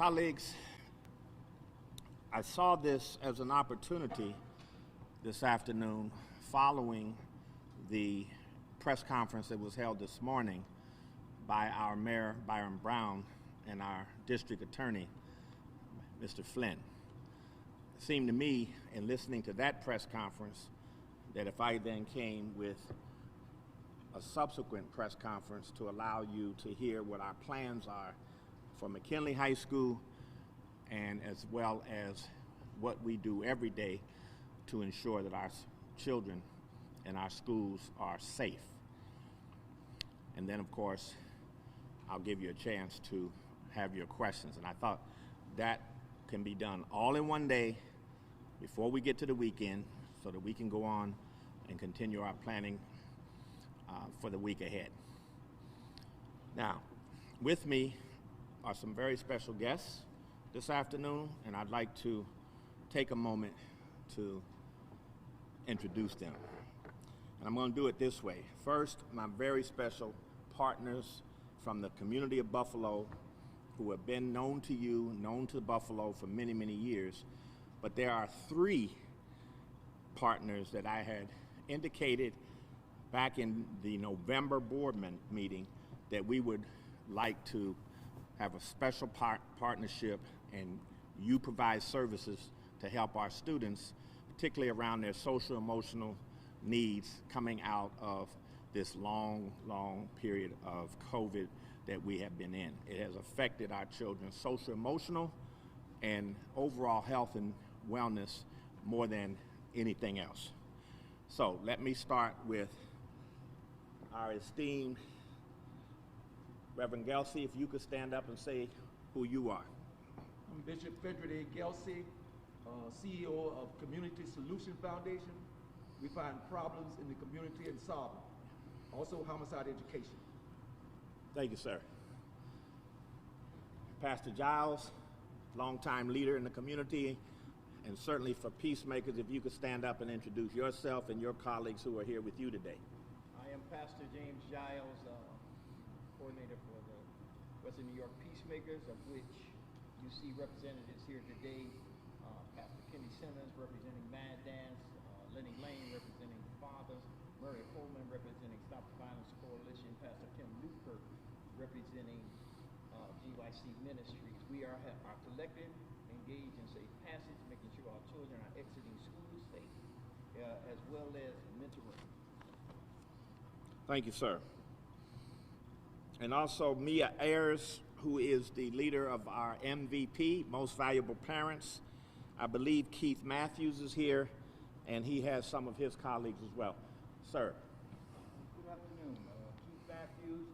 Colleagues, I saw this as an opportunity this afternoon following the press conference that was held this morning by our Mayor, Byron Brown, and our District Attorney, Mr. Flynn. It seemed to me, in listening to that press conference, that if I then came with a subsequent press conference to allow you to hear what our plans are for McKinley High School, and as well as what we do every day to ensure that our children and our schools are safe. And then, of course, I'll give you a chance to have your questions. And I thought that can be done all in one day before we get to the weekend so that we can go on and continue our planning for the week ahead. Now, with me are some very special guests this afternoon, and I'd like to take a moment to introduce them. And I'm going to do it this way. First, my very special partners from the community of Buffalo who have been known to you, known to Buffalo for many, many years. But there are three partners that I had indicated back in the November board meeting that we would like to have a special partnership, and you provide services to help our students, particularly around their social emotional needs coming out of this long, long period of COVID that we have been in. It has affected our children's social emotional and overall health and wellness more than anything else. So let me start with our esteemed Reverend Gelsey, if you could stand up and say who you are. I'm Bishop Frederick A. Gelsey, CEO of Community Solution Foundation. We find problems in the community and solve them. Also, homicide education. Thank you, sir. Pastor Giles, longtime leader in the community, and certainly for Peacemakers, if you could stand up and introduce yourself and your colleagues who are here with you today. I am Pastor James Giles, coordinator for the Western New York Peacemakers, of which you see representatives here today. Pastor Kenny Simmons representing Mad Dance, Lenny Lane representing the Fathers, Murray Coleman representing Stop the Violence Coalition, Pastor Tim Newkirk representing GYC Ministries. We are collective, engaged in safe passage, making sure our children are exiting school safe, as well as mentoring. Thank you, sir. And also Mia Ayers, who is the leader of our MVP, Most Valuable Parents. I believe Keith Matthews is here, and he has some of his colleagues as well. Sir. Good afternoon. Keith Matthews,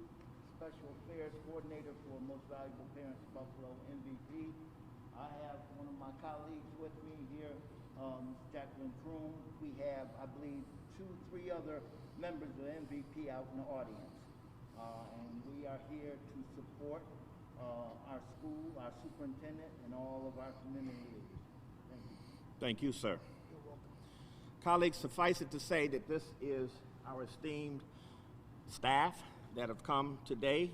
Special Affairs Coordinator for Most Valuable Parents Buffalo MVP. I have one of my colleagues with me here, Jacqueline Kroom. We have, I believe, 3 other members of MVP out in the audience. And we are here to support our school, our superintendent, and all of our community leaders. Thank you. Thank you, sir. You're welcome. Colleagues, suffice it to say that this is our esteemed staff that have come today.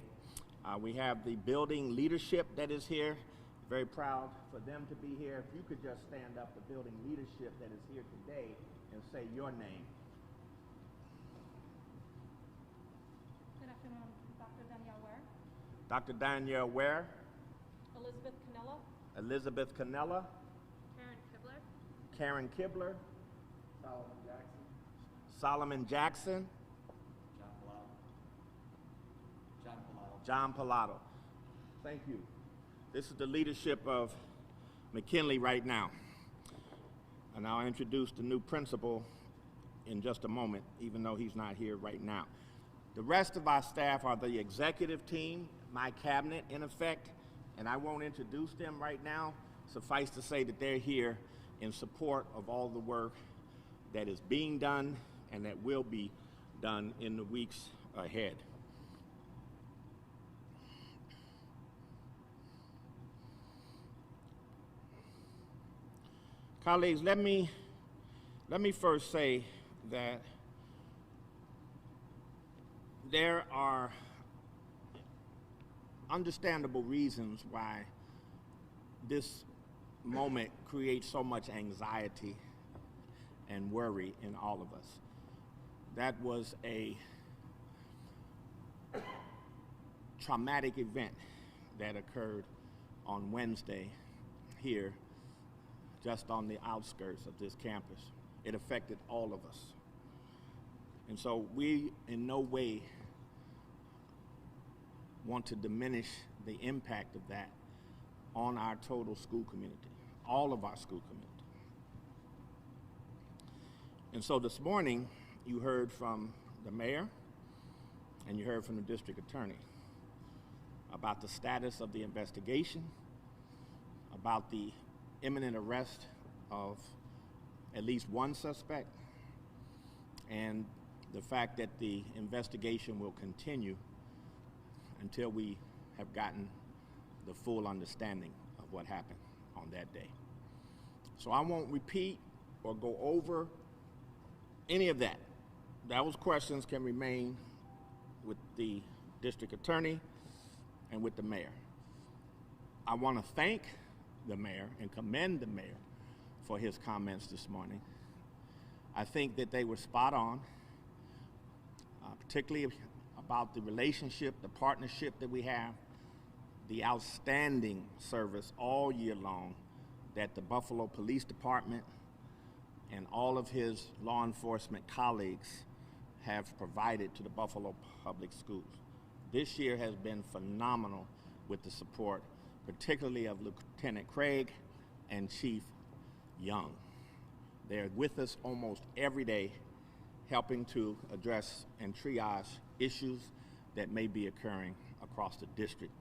We have the building leadership that is here. Very proud for them to be here. If you could just stand up, the building leadership that is here today, and say your name. Good afternoon, Dr. Danielle Ware. Dr. Danielle Ware. Elizabeth Canella. Elizabeth Canella. Karen Kibler. Karen Kibler. Solomon Jackson. Solomon Jackson. John Pilato. Thank you. This is the leadership of McKinley right now. And I'll introduce the new principal in just a moment, even though he's not here right now. The rest of our staff are the executive team, my cabinet in effect, and I won't introduce them right now. Suffice to say that they're here in support of all the work that is being done and that will be done in the weeks ahead. Colleagues, let me first say that there are understandable reasons why this moment creates so much anxiety and worry in all of us. That was a traumatic event that occurred on Wednesday here, just on the outskirts of this campus. It affected all of us. And so we in no way want to diminish the impact of that on our total school community, all of our school community. And so this morning, you heard from the mayor and you heard from the district attorney about the status of the investigation, about the imminent arrest of at least one suspect, and the fact that the investigation will continue until we have gotten the full understanding of what happened on that day. So I won't repeat or go over any of that. Those questions can remain with the district attorney and with the mayor. I want to thank the mayor and commend the mayor for his comments this morning. I think that they were spot on, particularly about the relationship, the partnership that we have, the outstanding service all year long that the Buffalo Police Department and all of his law enforcement colleagues have provided to the Buffalo Public Schools. This year has been phenomenal with the support, particularly of Lieutenant Craig and Chief Young. They're with us almost every day, helping to address and triage issues that may be occurring across the district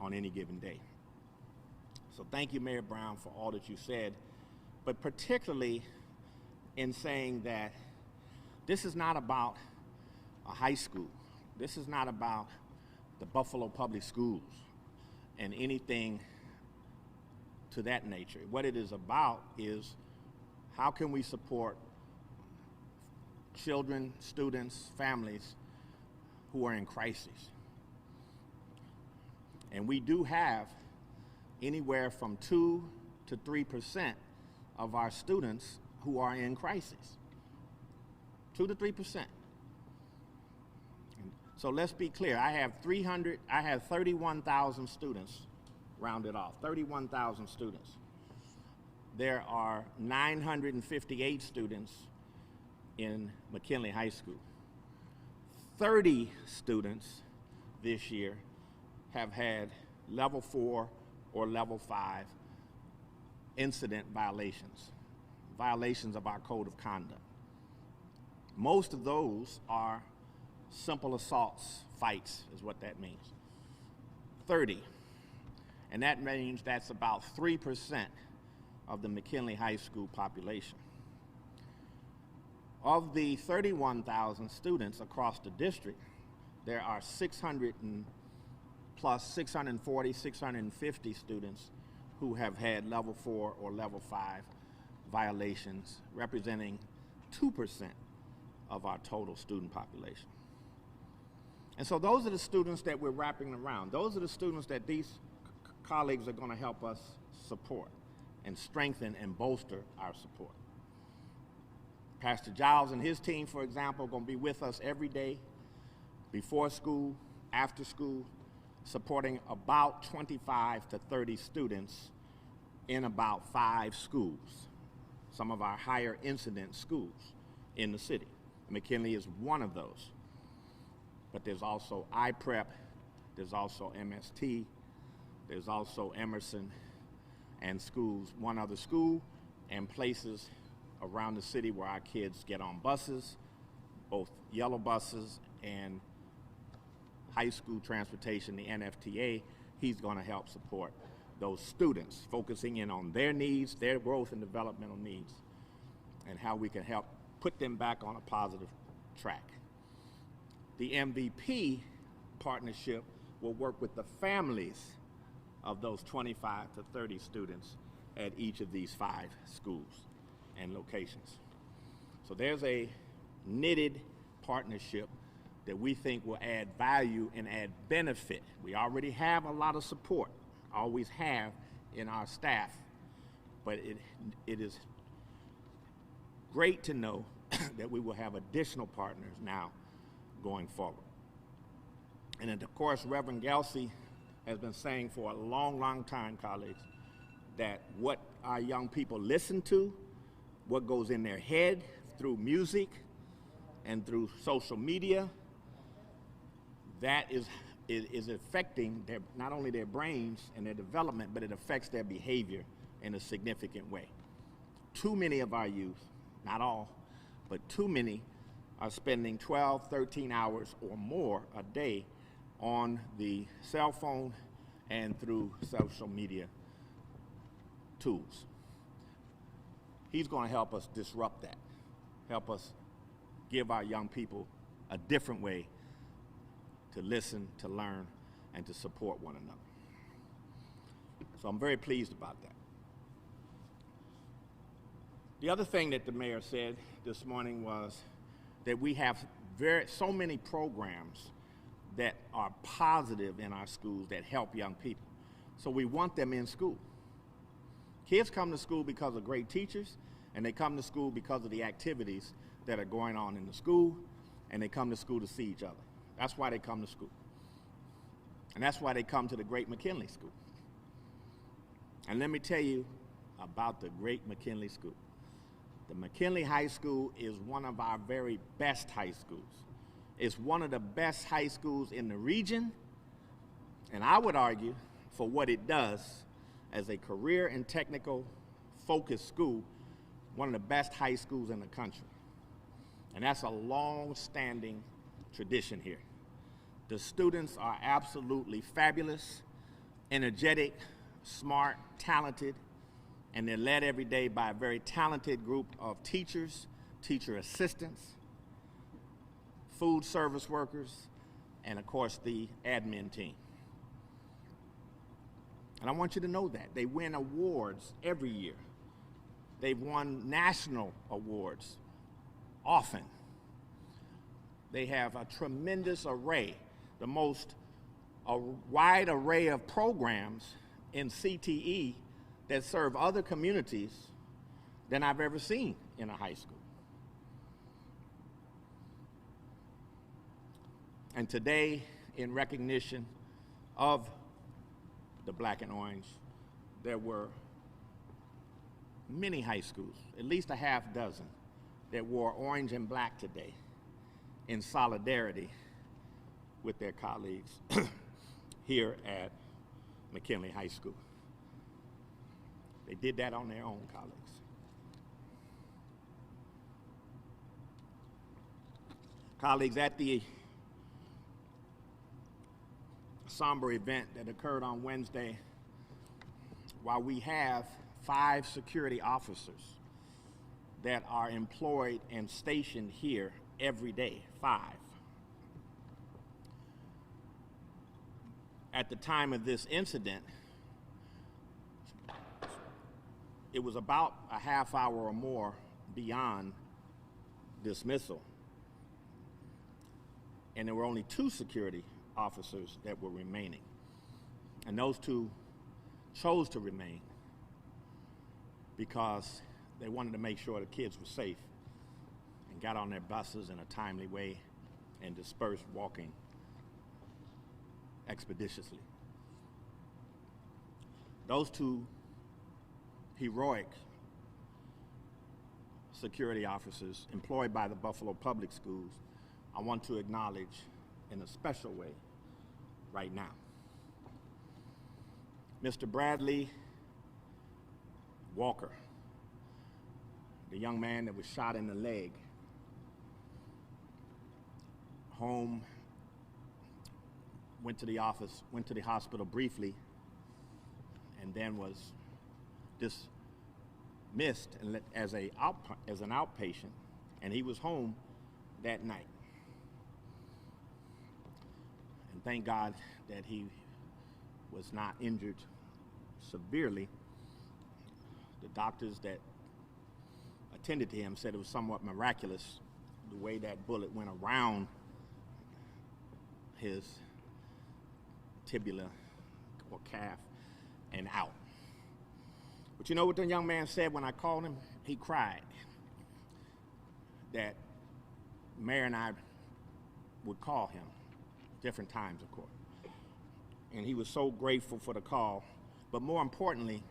on any given day. So thank you, Mayor Brown, for all that you said, but particularly in saying that this is not about a high school. This is not about the Buffalo Public Schools and anything to that nature. What it is about is how can we support children, students, families who are in crisis. And we do have anywhere from 2 to 3% of our students who are in crisis. 2 to 3%. So let's be clear. I have 31,000 students, rounded off, 31,000 students. There are 958 students in McKinley High School. 30 students this year have had level 4 or level 5 incident violations of our code of conduct. Most of those are simple assaults, fights is what that means. 30. And that means that's about 3% of the McKinley High School population. Of the 31,000 students across the district, there are 640, 650 students who have had level 4 or level 5 violations, representing 2% of our total student population. And so those are the students that we're wrapping around. Those are the students that these colleagues are going to help us support and strengthen and bolster our support. Pastor Giles and his team, for example, are going to be with us every day, before school, after school, supporting about 25 to 30 students in about 5 schools, some of our higher incident schools in the city. McKinley is one of those. But there's also iPrep, there's also MST, there's also Emerson and schools, one other school, and places around the city where our kids get on buses, both yellow buses and high school transportation, the NFTA. He's going to help support those students, focusing in on their needs, their growth and developmental needs, and how we can help put them back on a positive track. The MVP partnership will work with the families of those 25 to 30 students at each of these 5 schools and locations. So there's a knitted partnership that we think will add value and add benefit. We already have a lot of support, always have, in our staff, but it is great to know that we will have additional partners now going forward. And then, of course, Reverend Gelsey has been saying for a long, long time, colleagues, that what our young people listen to, what goes in their head through music and through social media, that is affecting not only their brains and their development, but it affects their behavior in a significant way. Too many of our youth, not all, but too many, are spending 12, 13 hours or more a day on the cell phone and through social media tools. He's going to help us disrupt that, help us give our young people a different way to listen, to learn, and to support one another. So I'm very pleased about that. The other thing that the mayor said this morning was that we have so many programs that are positive in our schools that help young people. So we want them in school. Kids come to school because of great teachers, and they come to school because of the activities that are going on in the school, and they come to school to see each other. That's why they come to school. And that's why they come to the great McKinley School. And let me tell you about the great McKinley School. The McKinley High School is one of our very best high schools. It's one of the best high schools in the region, and I would argue, for what it does as a career and technical focused school, one of the best high schools in the country. And that's a long-standing tradition here. The students are absolutely fabulous, energetic, smart, talented, and they're led every day by a very talented group of teachers, teacher assistants, food service workers, and of course the admin team. And I want you to know that. They win awards every year. They've won national awards often. They have a tremendous array, a wide array of programs in CTE that serve other communities than I've ever seen in a high school. And today, in recognition of the Black and Orange, there were many high schools, at least a half dozen, that wore orange and black today in solidarity with their colleagues here at McKinley High School. They did that on their own, colleagues. Colleagues, at the somber event that occurred on Wednesday, while we have 5 security officers that are employed and stationed here every day, 5. At the time of this incident, it was about a half hour or more beyond dismissal. And there were only 2 security officers that were remaining. And those 2 chose to remain because they wanted to make sure the kids were safe and got on their buses in a timely way and dispersed walking expeditiously. Those 2 heroic security officers employed by the Buffalo Public Schools, I want to acknowledge in a special way right now. Mr. Bradley Walker, the young man that was shot in the leg, home, went to the hospital briefly, and then was dismissed as an outpatient, and he was home that night. And thank God that he was not injured severely. The doctors that attended to him said it was somewhat miraculous the way that bullet went around his tibia or calf and out. But you know what the young man said when I called him? He cried that Mayor and I would call him different times, of course. And he was so grateful for the call. But more importantly,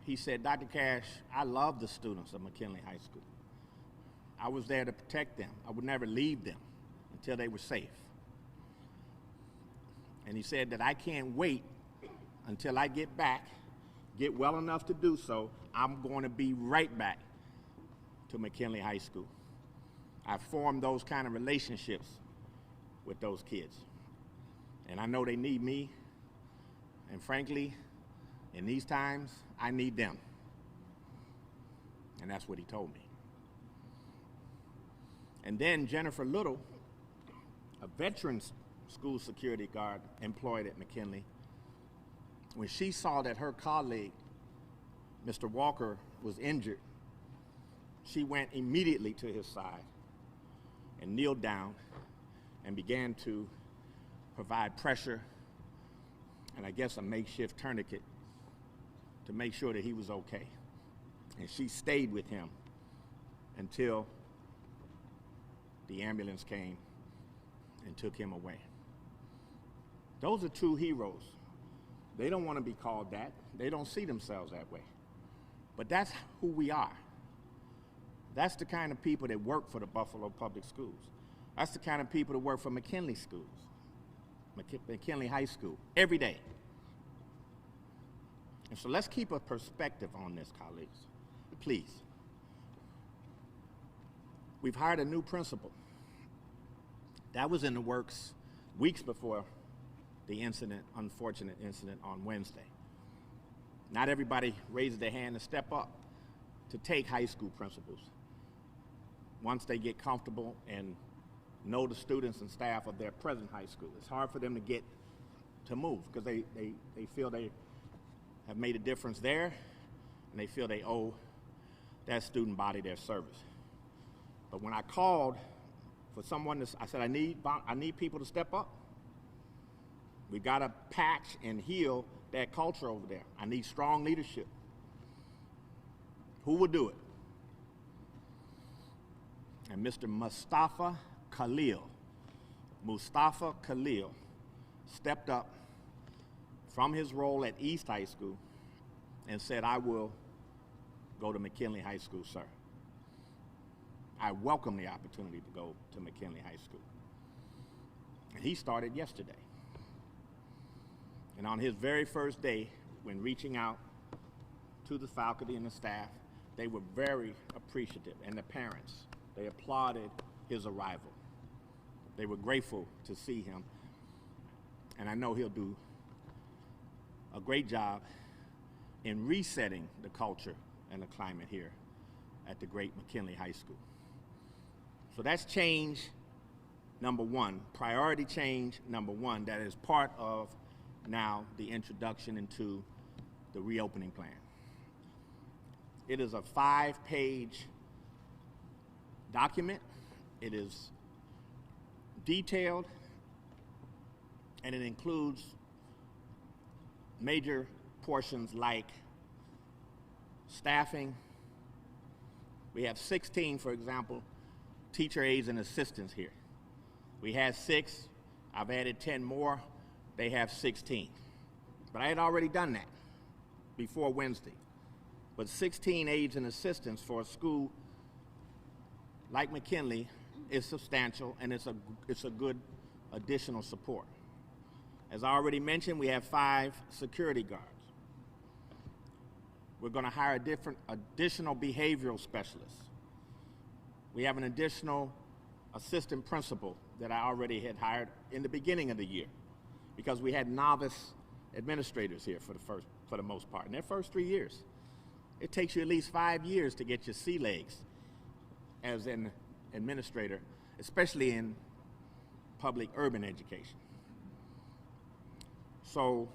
he said, Dr. Cash, I love the students of McKinley High School. I was there to protect them. I would never leave them until they were safe. And he said that I can't wait until I get back, get well enough to do so. I'm going to be right back to McKinley High School. I formed those kind of relationships with those kids. And I know they need me. And frankly, in these times, I need them. And that's what he told me. And then Jennifer Little, a veteran school security guard employed at McKinley, when she saw that her colleague, Mr. Walker, was injured, she went immediately to his side and kneeled down and began to provide pressure and I guess a makeshift tourniquet to make sure that he was okay. And she stayed with him until the ambulance came and took him away. Those are true heroes. They don't want to be called that. They don't see themselves that way. But that's who we are. That's the kind of people that work for the Buffalo Public Schools. That's the kind of people that work for McKinley schools, McKinley High School, every day. And so let's keep a perspective on this, colleagues, please. We've hired a new principal. That was in the works weeks before the incident, unfortunate incident on Wednesday. Not everybody raises their hand to step up to take high school principals once they get comfortable and know the students and staff of their present high school. It's hard for them to move because they feel they have made a difference there and they feel they owe that student body their service. But when I called for someone to, I said, I need people to step up. We got to patch and heal that culture over there. I need strong leadership. Who will do it? And Mr. Mustafa Khalil stepped up from his role at East High School and said, I will go to McKinley High School, sir. I welcome the opportunity to go to McKinley High School. And he started yesterday. And on his very first day, when reaching out to the faculty and the staff, they were very appreciative, and the parents, they applauded his arrival. They were grateful to see him, and I know he'll do a great job in resetting the culture and the climate here at the great McKinley High School. So that's change number one, priority change number one, that is part of now the introduction into the reopening plan. It is a 5-page document. It is detailed, and it includes major portions like staffing. We have 16, for example, teacher aides and assistants here. We had 6. I've added 10 more. They have 16. But I had already done that before Wednesday. But 16 aides and assistants for a school like McKinley is substantial, and it's a good additional support. As I already mentioned, we have 5 security guards. We're going to hire additional behavioral specialists. We have an additional assistant principal that I already had hired in the beginning of the year, because we had novice administrators here for the most part. In their first 3 years, it takes you at least 5 years to get your sea legs as an administrator, especially in public urban education. So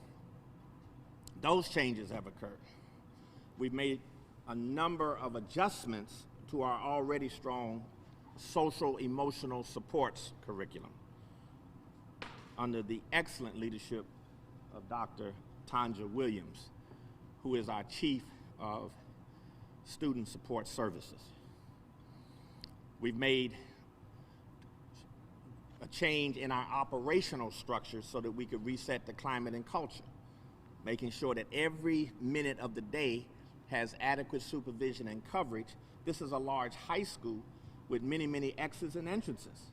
those changes have occurred. We've made a number of adjustments to our already strong social emotional supports curriculum under the excellent leadership of Dr. Tanja Williams, who is our Chief of student support services. We've made a change in our operational structure so that we could reset the climate and culture, making sure that every minute of the day has adequate supervision and coverage. This is a large high school with many, many exits and entrances.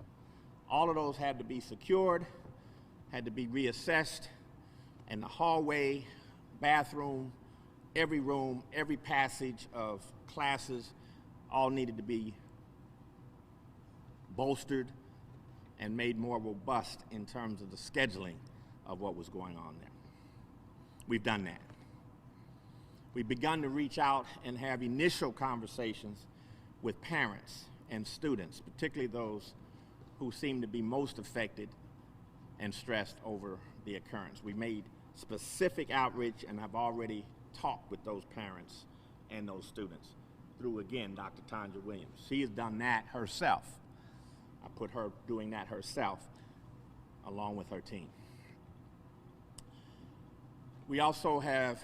All of those had to be secured, had to be reassessed, and the hallway, bathroom, every room, every passage of classes all needed to be bolstered and made more robust in terms of the scheduling of what was going on there. We've done that. We've begun to reach out and have initial conversations with parents and students, particularly those who seem to be most affected and stressed over the occurrence. We made specific outreach and have already talked with those parents and those students through, again, Dr. Tanja Williams. She has done that herself. I put her doing that herself along with her team. We also have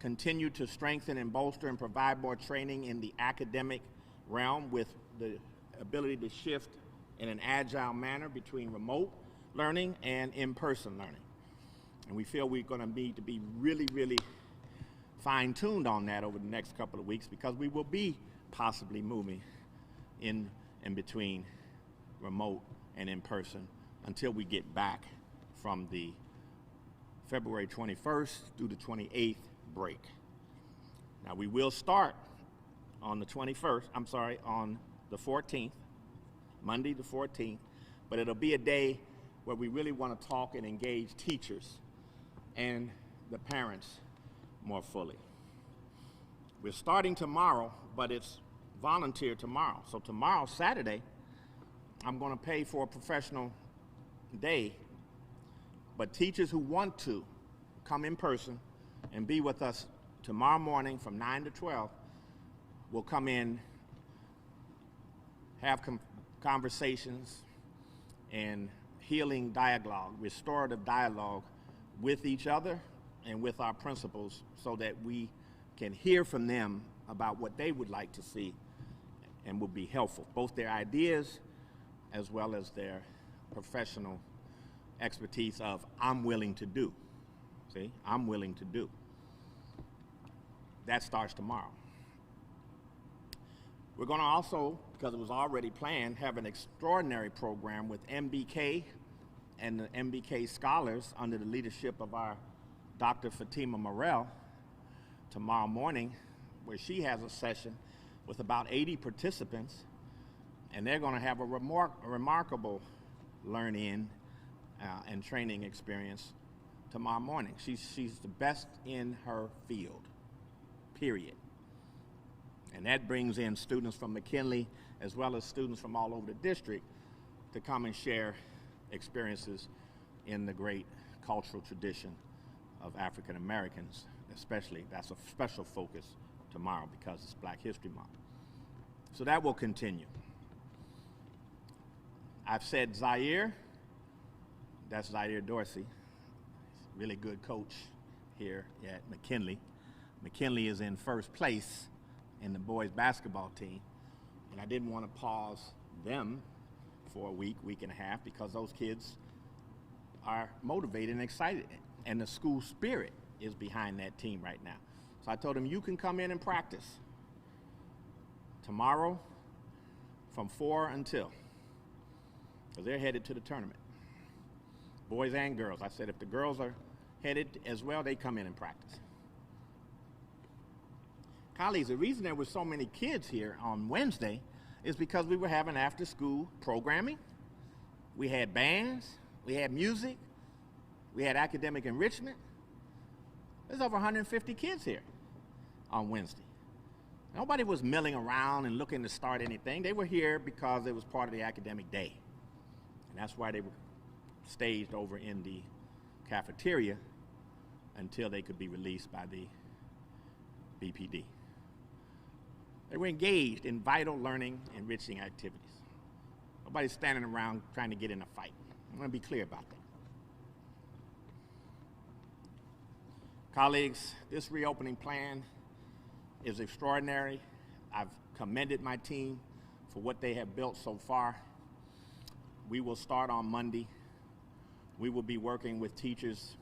continued to strengthen and bolster and provide more training in the academic realm with the ability to shift in an agile manner between remote learning and in-person learning. And we feel we're going to need to be really, really fine-tuned on that over the next couple of weeks, because we will be possibly moving in between remote and in-person until we get back from the February 21st through the 28th break. Now, we will start on the 14th, Monday the 14th, but it'll be a day where we really want to talk and engage teachers and the parents more fully. We're starting tomorrow, but it's volunteer tomorrow. So tomorrow, Saturday, I'm going to pay for a professional day, but teachers who want to come in person and be with us tomorrow morning from 9 to 12 will come in, have conversations and healing dialogue, restorative dialogue with each other and with our principals, so that we can hear from them about what they would like to see and will be helpful, both their ideas as well as their professional expertise of I'm willing to do. See, I'm willing to do. That starts tomorrow. We're going to also, because it was already planned, have an extraordinary program with MBK and the MBK scholars under the leadership of our Dr. Fatima Morel tomorrow morning, where she has a session with about 80 participants, and they're going to have a remarkable learn-in and training experience tomorrow morning. She's the best in her field, period. And that brings in students from McKinley as well as students from all over the district to come and share experiences in the great cultural tradition of African Americans, especially. That's a special focus tomorrow because it's Black History Month. So that will continue. I've said Zaire, that's Zaire Dorsey, really good coach here at McKinley. McKinley is in first place in the boys basketball team, and I didn't want to pause them for a week and a half, because those kids are motivated and excited, and the school spirit is behind that team right now. So I told them, you can come in and practice tomorrow from 4 until, because they're headed to the tournament, boys and girls. I said if the girls are headed as well, they come in and practice. Colleagues, the reason there were so many kids here on Wednesday is because we were having after-school programming. We had bands, we had music, we had academic enrichment. There's over 150 kids here on Wednesday. Nobody was milling around and looking to start anything. They were here because it was part of the academic day. And that's why they were staged over in the cafeteria until they could be released by the BPD. They were engaged in vital learning, enriching activities. Nobody's standing around trying to get in a fight. I'm going to be clear about that. Colleagues, this reopening plan is extraordinary. I've commended my team for what they have built so far. We will start on Monday. We will be working with teachers,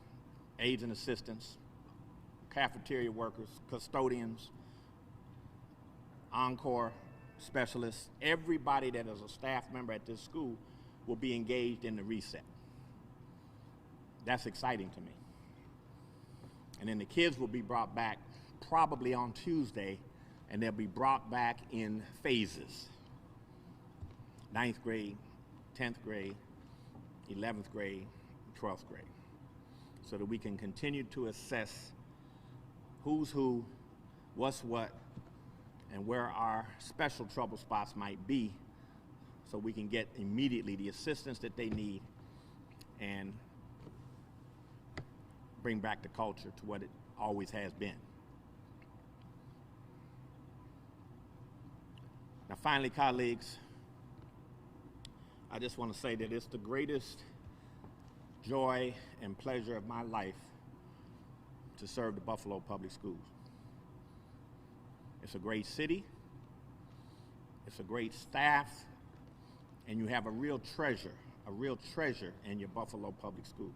aides and assistants, cafeteria workers, custodians, encore specialists. Everybody that is a staff member at this school will be engaged in the reset. That's exciting to me. And then the kids will be brought back probably on Tuesday, and they'll be brought back in phases. 9th grade, 10th grade, 11th grade, 12th grade, so that we can continue to assess who's who, what's what, and where our special trouble spots might be, so we can get immediately the assistance that they need and bring back the culture to what it always has been. Now, finally, colleagues, I just want to say that it's the greatest joy and pleasure of my life to serve the Buffalo Public Schools. It's a great city, it's a great staff, and you have a real treasure in your Buffalo Public Schools.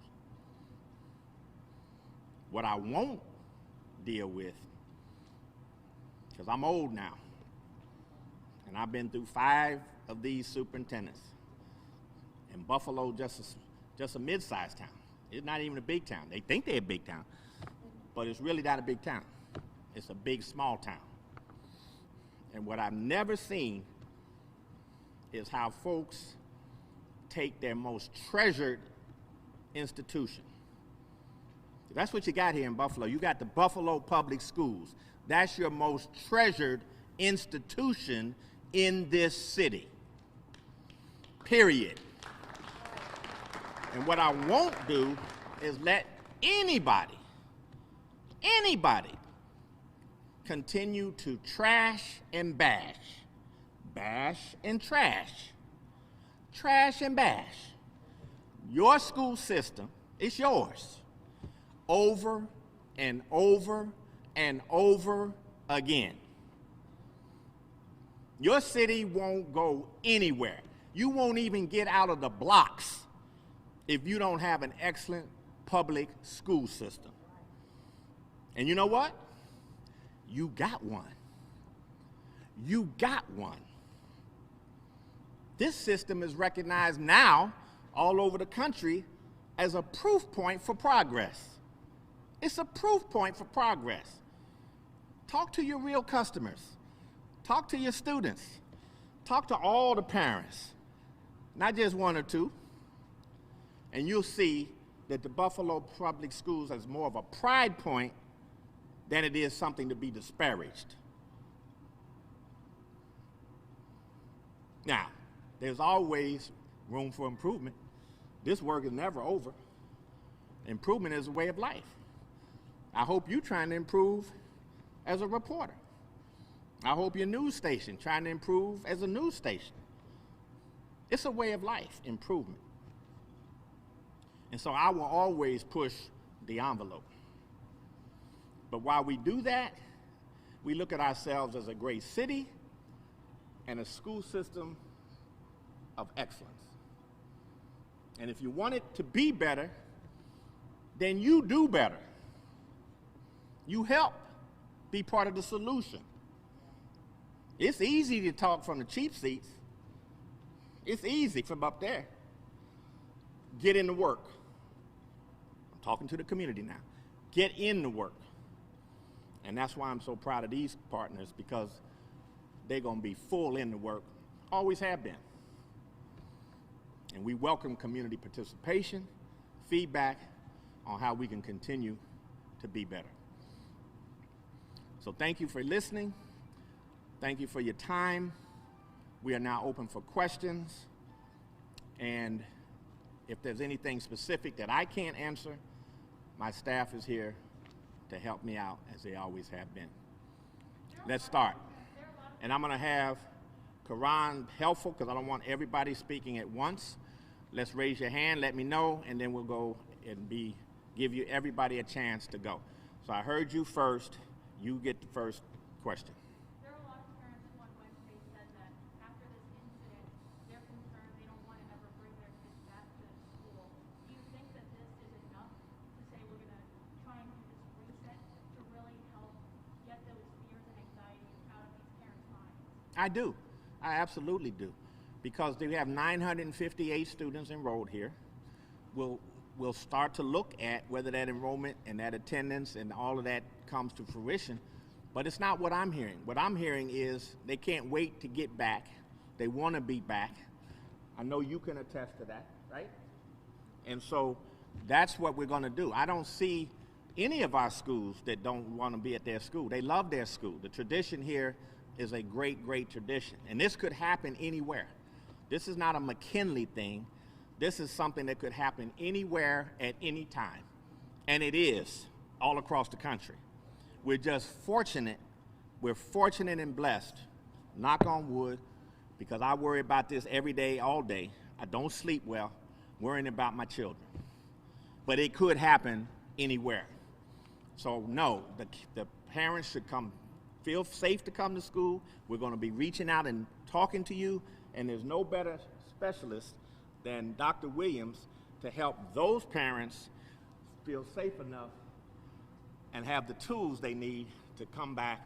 What I won't deal with, because I'm old now, and I've been through 5 of these superintendents. And Buffalo, just a mid-sized town. It's not even a big town. They think they're a big town, but it's really not a big town. It's a big, small town. And what I've never seen is how folks take their most treasured institution. That's what you got here in Buffalo. You got the Buffalo Public Schools. That's your most treasured institution in this city. Period. And what I won't do is let anybody continue to trash and bash and trash and bash your school system. It's yours over and over and over again. Your city won't go anywhere. You won't even get out of the blocks if you don't have an excellent public school system. And you know what? You got one. You got one. This system is recognized now all over the country as a proof point for progress. It's a proof point for progress. Talk to your real customers. Talk to your students. Talk to all the parents, not just 1 or 2. And you'll see that the Buffalo Public Schools is more of a pride point than it is something to be disparaged. Now, there's always room for improvement. This work is never over. Improvement is a way of life. I hope you're trying to improve as a reporter. I hope your news station trying to improve as a news station. It's a way of life, improvement. And so I will always push the envelope. But while we do that, we look at ourselves as a great city and a school system of excellence. And if you want it to be better, then you do better. You help be part of the solution. It's easy to talk from the cheap seats. It's easy from up there. Get into work. I'm talking to the community now. Get into work. And that's why I'm so proud of these partners, because they're going to be full in the work, always have been. And we welcome community participation, feedback on how we can continue to be better. So thank you for listening. Thank you for your time. We are now open for questions. And if there's anything specific that I can't answer, my staff is here to help me out, as they always have been. Let's start. And I'm going to have Karan helpful, because I don't want everybody speaking at once. Let's raise your hand, let me know, and then we'll go and give you everybody a chance to go. So I heard you first. You get the first question. There are a lot of parents who on Wednesday said that after this incident, they're concerned they don't want to ever bring their kids back to school. Do you think that this is enough to say we're going to try and do this reset to really help get those fears and anxieties out of these parents' minds? I do. I absolutely do. Because we have 958 students enrolled here. We'll start to look at whether that enrollment and that attendance and all of that comes to fruition. But it's not what I'm hearing. What I'm hearing is they can't wait to get back. They want to be back. I know you can attest to that, right? And so that's what we're going to do. I don't see any of our schools that don't want to be at their school. They love their school. The tradition here is a great, great tradition. And this could happen anywhere. This is not a McKinley thing. This is something that could happen anywhere at any time. And it is all across the country. We're just fortunate. We're fortunate and blessed, knock on wood, because I worry about this every day, all day. I don't sleep well, worrying about my children. But it could happen anywhere. So no, the parents should feel safe to come to school. We're going to be reaching out and talking to you, and there's no better specialist than Dr. Williams to help those parents feel safe enough and have the tools they need to come back,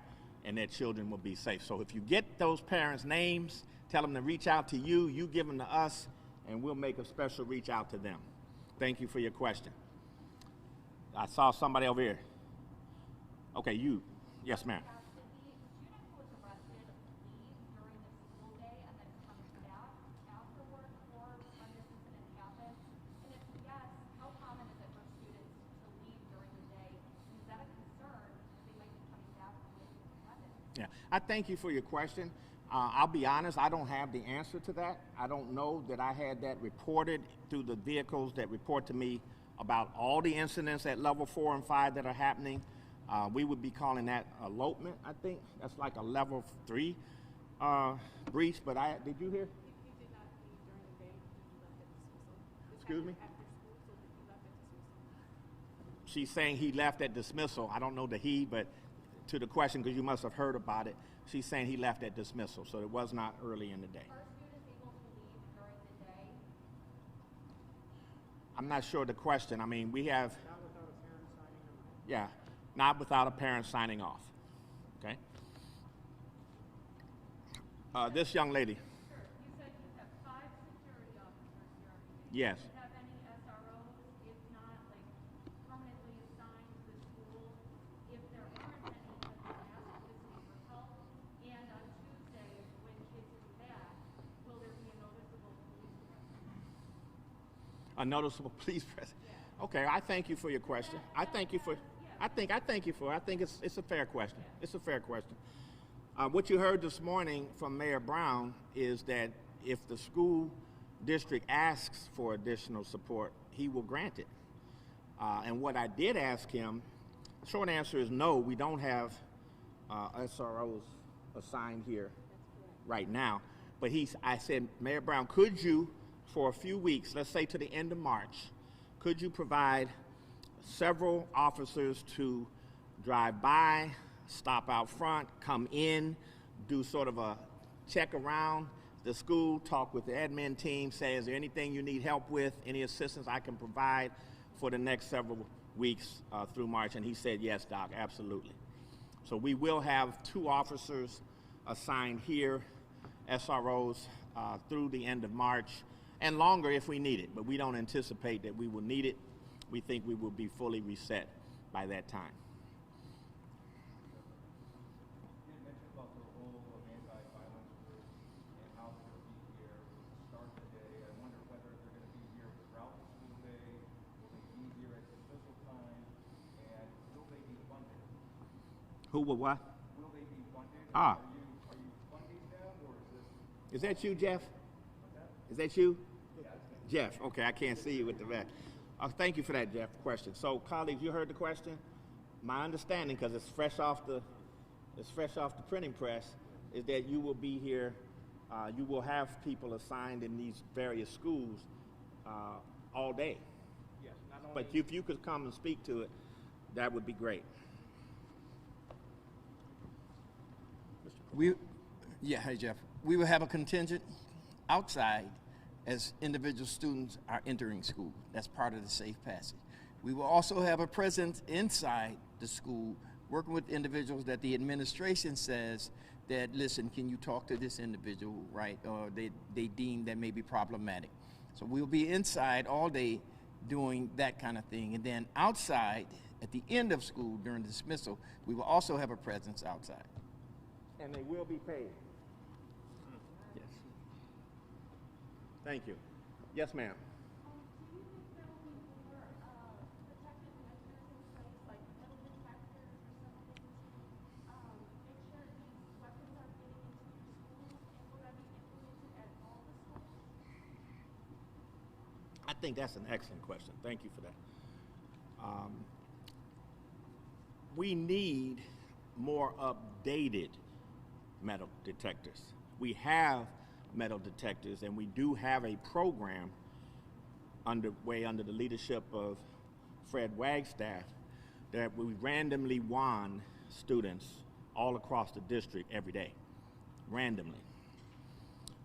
and their children will be safe. So if you get those parents' names, tell them to reach out to you, you give them to us, and we'll make a special reach out to them. Thank you for your question. I saw somebody over here. Okay, you. Yes, ma'am. Did the student who was arrested leave during the school day and then come back afterward before when this incident happened? And if yes, how common is it for students to leave during the day? And is that a concern that they might be coming back with weapons? Yeah, I thank you for your question. I'll be honest, I don't have the answer to that. I don't know that I had that reported through the vehicles that report to me about all the incidents at level 4 and 5 that are happening. We would be calling that elopement, I think. That's like a level 3 breach, but did you hear? He did not leave during the day. He left at dismissal. Excuse me? After school, so he left at dismissal. She's saying he left at dismissal. I don't know the he, but to the question, because you must have heard about it, she's saying he left at dismissal, so it was not early in the day. Are students able to leave during the day? I'm not sure the question. I mean, we have... Not without a parent signing off. Yeah, not without a parent signing off. Okay? This young lady. Sure. You said you have 5 security officers here. Yes. Do you have any SROs, if not, like, permanently assigned to the school? If there aren't any, have you asked the city for help? And on Tuesday, when kids come back, will there be a noticeable police presence? A noticeable police presence. Okay, I thank you for your question. I think it's a fair question. It's a fair question. What you heard this morning from Mayor Brown is that if the school district asks for additional support, he will grant it. And what I did ask him, the short answer is no, we don't have SROs assigned here right now. But I said, Mayor Brown, could you, for a few weeks, let's say to the end of March, could you provide several officers to drive by, stop out front, come in, do sort of a check around the school, talk with the admin team, say, is there anything you need help with, any assistance I can provide for the next several weeks through March? And he said, yes, Doc, absolutely. So we will have 2 officers assigned here, SROs, through the end of March, and longer if we need it, but we don't anticipate that we will need it. We think we will be fully reset by that time. You had mentioned about the role of anti-violence groups and how they're going to be here to start the day. I wonder whether they're going to be here throughout the school day, will they be here at dismissal time, and will they be funded? Who will what? Will they be funded? Ah. Are you funding them, or is this? Is that you, Jeff? What's that? Is that you? Jeff, okay, I can't see you with the back. Thank you for that, Jeff, question. So, colleagues, you heard the question? My understanding, because it's fresh off the printing press, is that you will be here, you will have people assigned in these various schools all day. Yes, not only. But if you could come and speak to it, that would be great. Hey Jeff. We will have a contingent outside as individual students are entering school. That's part of the safe passage. We will also have a presence inside the school working with individuals that the administration says that, listen, can you talk to this individual, right? Or they deem that may be problematic. So we'll be inside all day doing that kind of thing. And then outside, at the end of school during dismissal, we will also have a presence outside. And they will be paid. Yes. Thank you. Yes, ma'am. Do you think there will be more protective measures in place, like metal detectors or something, to make sure these weapons aren't getting into your schools? And will that be implemented at all the schools? I think that's an excellent question. Thank you for that. We need more updated metal detectors. We have metal detectors, and we do have a program underway under the leadership of Fred Wagstaff that we randomly wand students all across the district every day, randomly,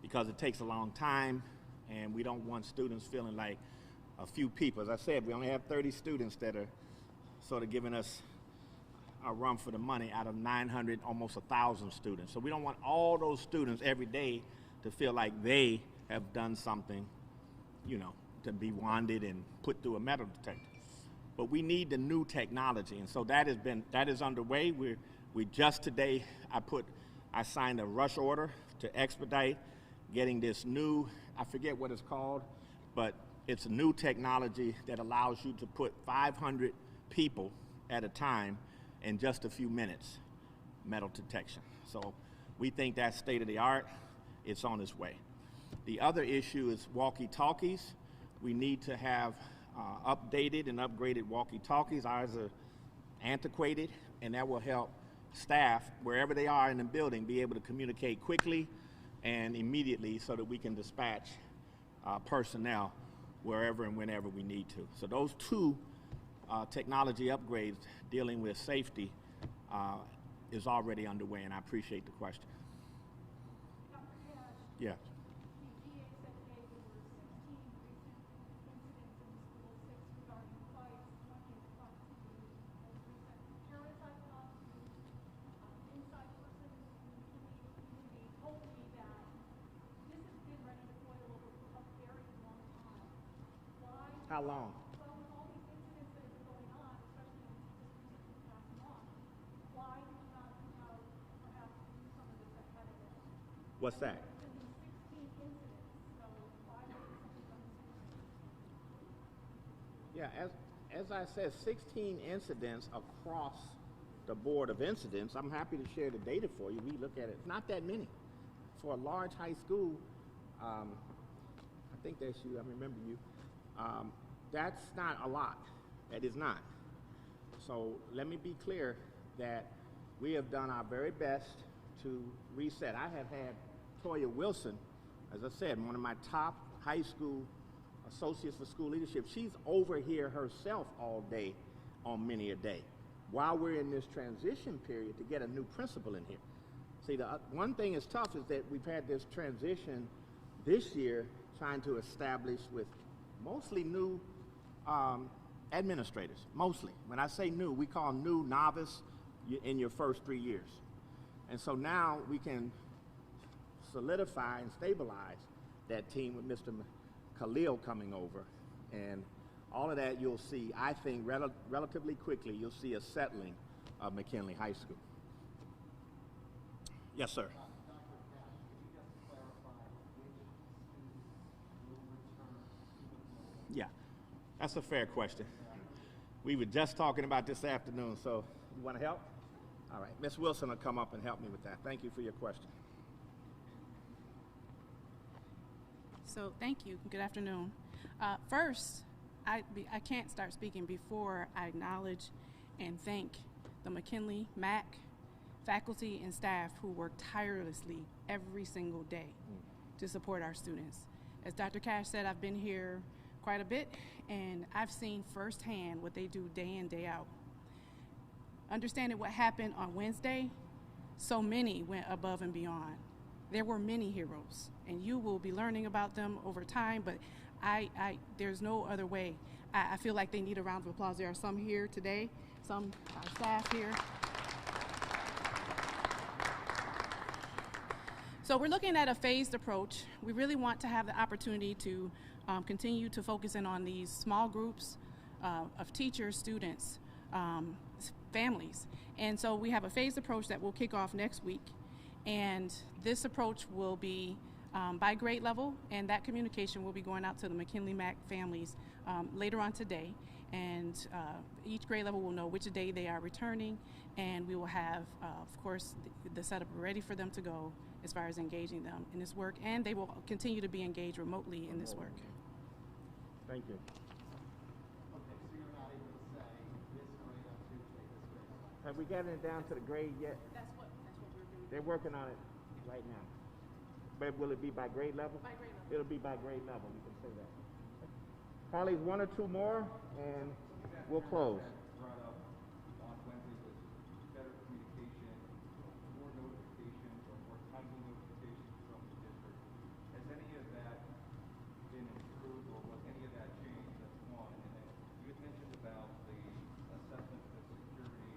because it takes a long time, and we don't want students feeling like a few people. As I said, we only have 30 students that are sort of giving us a run for the money out of 900, almost 1,000 students. So we don't want all those students every day to feel like they have done something, you know, to be wanded and put through a metal detector. But we need the new technology, and so that is underway. We just today, I signed a rush order to expedite getting this new, I forget what it's called, but it's a new technology that allows you to put 500 people at a time in just a few minutes, metal detection. So we think that's state of the art. It's on its way. The other issue is walkie-talkies. We need to have updated and upgraded walkie-talkies. Ours are antiquated, and that will help staff, wherever they are in the building, be able to communicate quickly and immediately so that we can dispatch personnel wherever and whenever we need to. So those two technology upgrades dealing with safety is already underway, and I appreciate the question. Dr. Cash, Yeah. the DA said today there were 16 recent incidents in the school, 6 regarding fights, 20 in the proximity of recent parent-type lawsuits. Inside person in the community told me that this has been running to boil over for a very long time. Why? How long? Well, with all these incidents that have been going on, especially in just recently past month, why do we not have perhaps do some of this ahead of it? What's that? There's been 16 incidents, so why wasn't something done sooner? Yeah, as I said, 16 incidents across the board of incidents. I'm happy to share the data for you. We look at it, not that many. For a large high school, I think that's you, I remember you. That's not a lot. That is not. So let me be clear that we have done our very best to reset. I have had Toya Wilson, as I said, one of my top high school associates for school leadership. She's over here herself all day on many a day while we're in this transition period to get a new principal in here. See, the one thing that's tough is that we've had this transition this year trying to establish with mostly new administrators, mostly. When I say new, we call new novice in your first 3 years. And so now we can solidify and stabilize that team with Mr. Khalil coming over. And all of that you'll see, I think, relatively quickly, you'll see a settling of McKinley High School. Yes, sir. Yeah, that's a fair question. We were just talking about this afternoon, so you want to help? All right, Ms. Wilson will come up and help me with that. Thank you for your question. So thank you. Good afternoon. First, I can't start speaking before I acknowledge and thank the McKinley MAC faculty and staff who work tirelessly every single day to support our students. As Dr. Cash said, I've been here quite a bit, and I've seen firsthand what they do day in, day out. Understanding what happened on Wednesday, so many went above and beyond. There were many heroes, and you will be learning about them over time, but there's no other way. I feel like they need a round of applause. There are some here today, some our staff here. So we're looking at a phased approach. We really want to have the opportunity to continue to focus in on these small groups of teachers, students, families. And so we have a phased approach that will kick off next week. And this approach will be by grade level, and that communication will be going out to the McKinley Mac families later on today. And each grade level will know which day they are returning, and we will have, of course, the setup ready for them to go as far as engaging them in this work, and they will continue to be engaged remotely in this work. Thank you. Okay, so you're not able to say this grade on Tuesday, this grade on. Have we gotten it down to the grade yet? That's what we're doing. They're working on it right now. But will it be by grade level? By grade level. It'll be by grade level, you can say that. Colleagues, one or two more, and we'll close. Brought up on Wednesday was better communication, more notifications, or more timely notifications from the district. Has any of that been improved, or was any of that changed? That's one. And then you had mentioned about the assessment of the security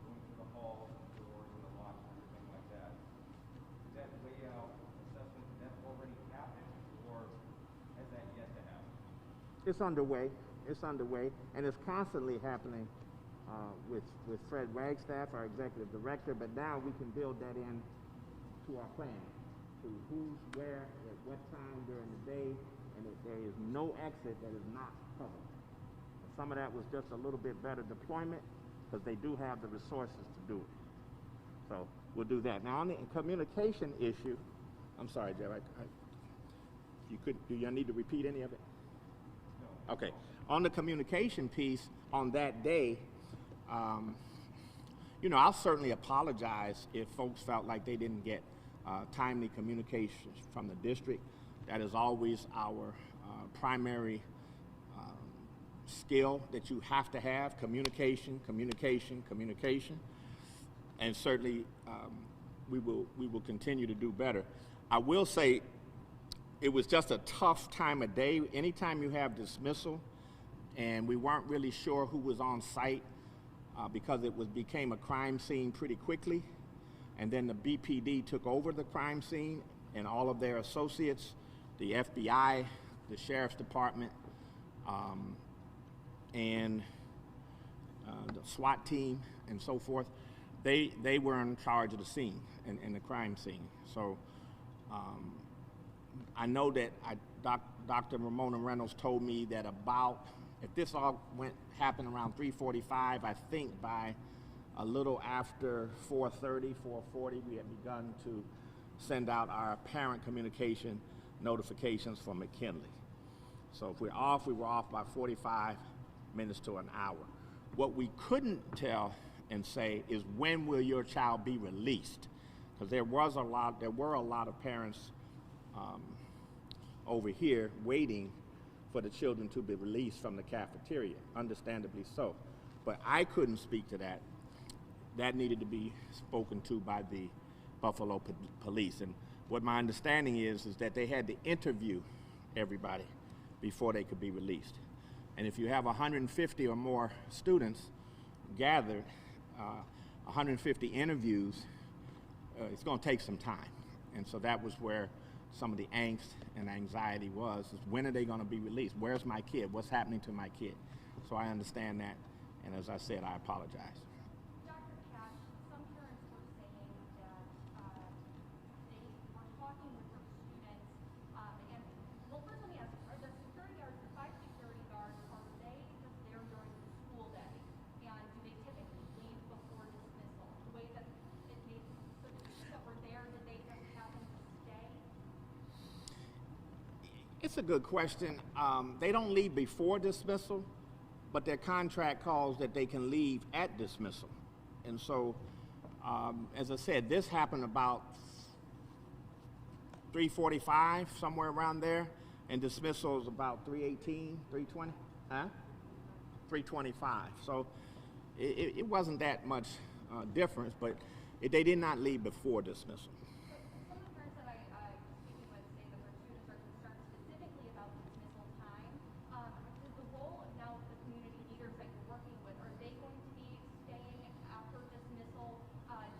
going to the halls and doors and the locks and everything like that. Is that layout assessment, did that already happen, or has that yet to happen? It's underway. It's underway, and it's constantly happening with Fred Wagstaff, our executive director. But now we can build that in to our plan, to who's where at what time during the day, and there is no exit that is not covered. Some of that was just a little bit better deployment because they do have the resources to do it. So we'll do that. Now on the communication issue, I'm sorry, Jeff. If you could, do you need to repeat any of it? Okay. On the communication piece, on that day, you know, I'll certainly apologize if folks felt like they didn't get timely communications from the district. That is always our primary skill that you have to have: communication, communication, communication. And certainly, we will continue to do better. I will say, it was just a tough time of day. Anytime you have dismissal, and we weren't really sure who was on site because it became a crime scene pretty quickly, and then the BPD took over the crime scene, and all of their associates, the FBI, the Sheriff's Department, and the SWAT team, and so forth, they were in charge of the scene and the crime scene. So. I know that Dr. Ramona Reynolds told me that if this all happened around 3:45, I think by a little after 4:30, 4:40, we had begun to send out our parent communication notifications for McKinley. So if we're off, we were off by 45 minutes to an hour. What we couldn't tell and say is, when will your child be released? Because there were a lot of parents over here waiting for the children to be released from the cafeteria, understandably so. But I couldn't speak to that. That needed to be spoken to by the Buffalo Police. And what my understanding is that they had to interview everybody before they could be released. And if you have 150 or more students gathered, 150 interviews, it's going to take some time. And so that was where some of the angst and anxiety was, is when are they going to be released? Where's my kid? What's happening to my kid? So I understand that, and as I said, I apologize. Dr. Cash, some parents were saying that they were talking with their students, and, well, first let me ask, are the security guards, the 5 security guards, are they just there during the school day? And do they typically leave before dismissal? The way that it made, so the students that were there, did they just happen to stay? It's a good question. They don't leave before dismissal, but their contract calls that they can leave at dismissal. And so, as I said, this happened about 3:45, somewhere around there, and dismissal is about 3:18, 3:20, 3:25. So it wasn't that much difference, but They did not leave before dismissal. Some of the parents that I'm speaking with say that their students are concerned specifically about dismissal time. Is the role now of the community leaders that you're working with, are they going to be staying after dismissal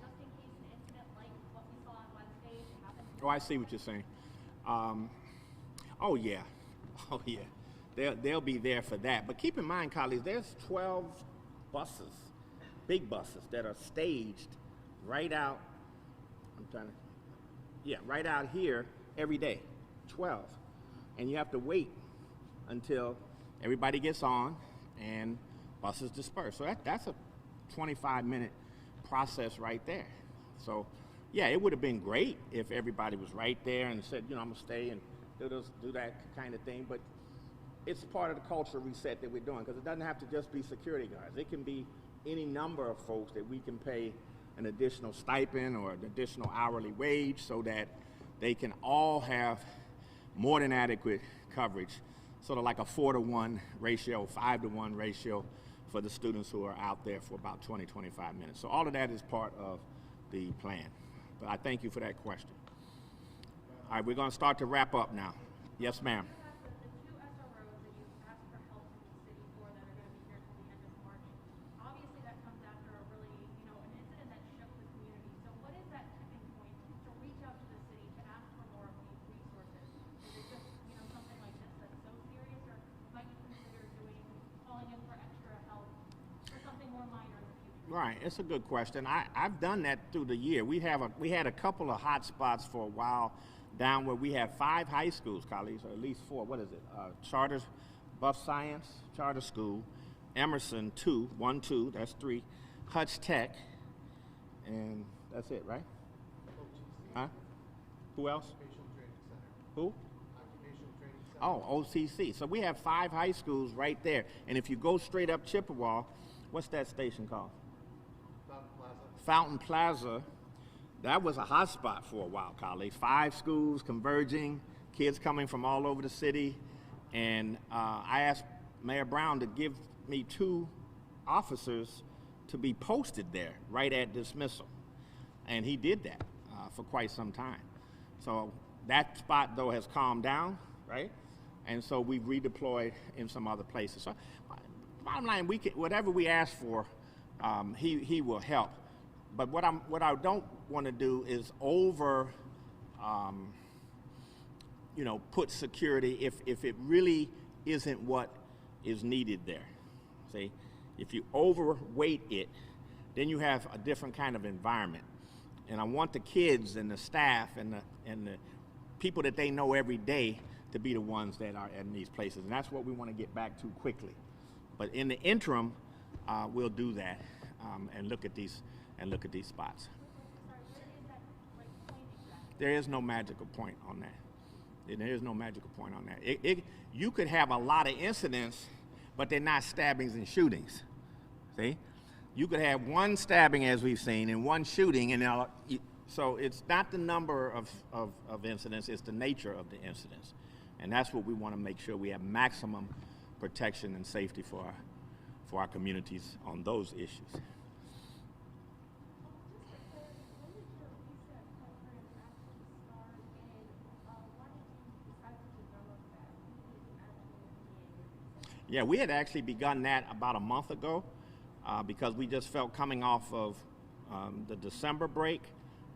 just in case an incident like what we saw on Wednesday happens? Oh, I see what you're saying. Oh yeah, oh yeah. They'll be there for that. But keep in mind, colleagues, there's 12 buses, big buses, that are staged right out. Right out here every day, 12, and you have to wait until everybody gets on and buses disperse. So that's a 25-minute process right there. So yeah, it would have been great if everybody was right there and said, I'm gonna stay and do that kind of thing. But it's part of the cultural reset that we're doing, because it doesn't have to just be security guards. It can be any number of folks that we can pay an additional stipend or an additional hourly wage so that they can all have more than adequate coverage, sort of like a 4-to-1 ratio, 5-to-1 ratio for the students who are out there for about 20, 25 minutes. So all of that is part of the plan. But I thank you for that question. All right, we're going to start to wrap up now. Yes, ma'am. The two SROs that you asked for help from the city for that are going to be here till the end of March, obviously that comes after a really, an incident that shook the community. So what is that tipping point to reach out to the city to ask for more of these resources? Is it just, something like this that's so serious, or might you consider calling in for extra help for something more minor in the future? Right, it's a good question. I've done that through the year. We had a couple of hot spots for a while down where we have 5 high schools, colleagues, or at least 4. What is it? Charter, Buff Science, Charter School, Emerson, 2, 1, 2, that's 3, Hutch Tech, and that's it, right? Huh? Who else? Who? Oh, OCC. So we have 5 high schools right there. And if you go straight up Chippewa, what's that station called? Fountain Plaza. That was a hot spot for a while, colleagues. 5 schools converging, kids coming from all over the city. And I asked Mayor Brown to give me 2 officers to be posted there right at dismissal. And he did that for quite some time. So that spot, though, has calmed down, right? And so we've redeployed in some other places. So bottom line, whatever we ask for, he will help. But what I don't want to do is put security if it really isn't what is needed there. See, if you overweight it, then you have a different kind of environment. And I want the kids and the staff and the people that they know every day to be the ones that are in these places. And that's what we want to get back to quickly. But in the interim, we'll do that and look at these spots. Sorry, where is that point exactly? There is no magical point on that. There is no magical point on that. You could have a lot of incidents, but they're not stabbings and shootings. See? You could have 1 stabbing, as we've seen, and 1 shooting, and so it's not the number of incidents, it's the nature of the incidents. And that's what we want to make sure we have maximum protection and safety for our communities on those issues. Yeah, we had actually begun that about a month ago because we just felt coming off of the December break,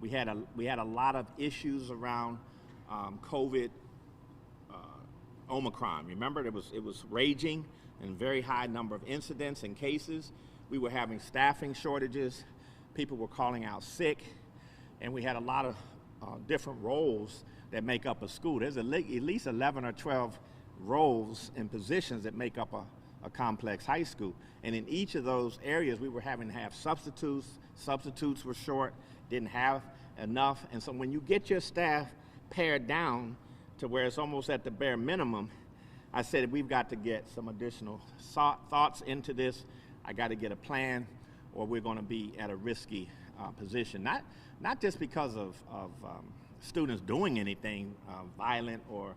we had a lot of issues around COVID, Omicron. Remember, it was raging and very high number of incidents and cases. We were having staffing shortages. People were calling out sick, and we had a lot of different roles that make up a school. There's at least 11 or 12 roles and positions that make up a complex high school. And in each of those areas, we were having to have substitutes. Substitutes were short, didn't have enough. And so when you get your staff pared down to where it's almost at the bare minimum, I said we've got to get some additional thoughts into this. I got to get a plan, or we're going to be at a risky position. Not just because of students doing anything violent or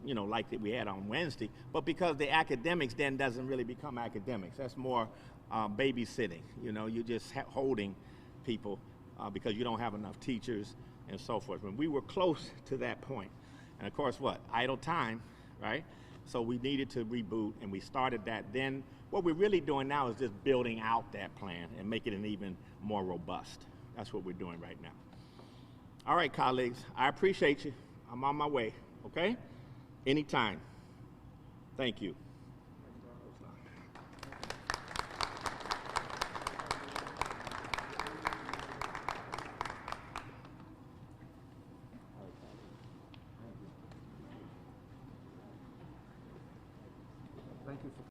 like that we had on Wednesday, but because the academics then doesn't really become academics. That's more babysitting. You're just holding people because you don't have enough teachers and so forth. When we were close to that point, and of course what? Idle time, right? So we needed to reboot, and we started that. Then what we're really doing now is just building out that plan and making it even more robust. That's what we're doing right now. All right, colleagues, I appreciate you. I'm on my way, okay? Anytime. Thank you. Thank you for coming.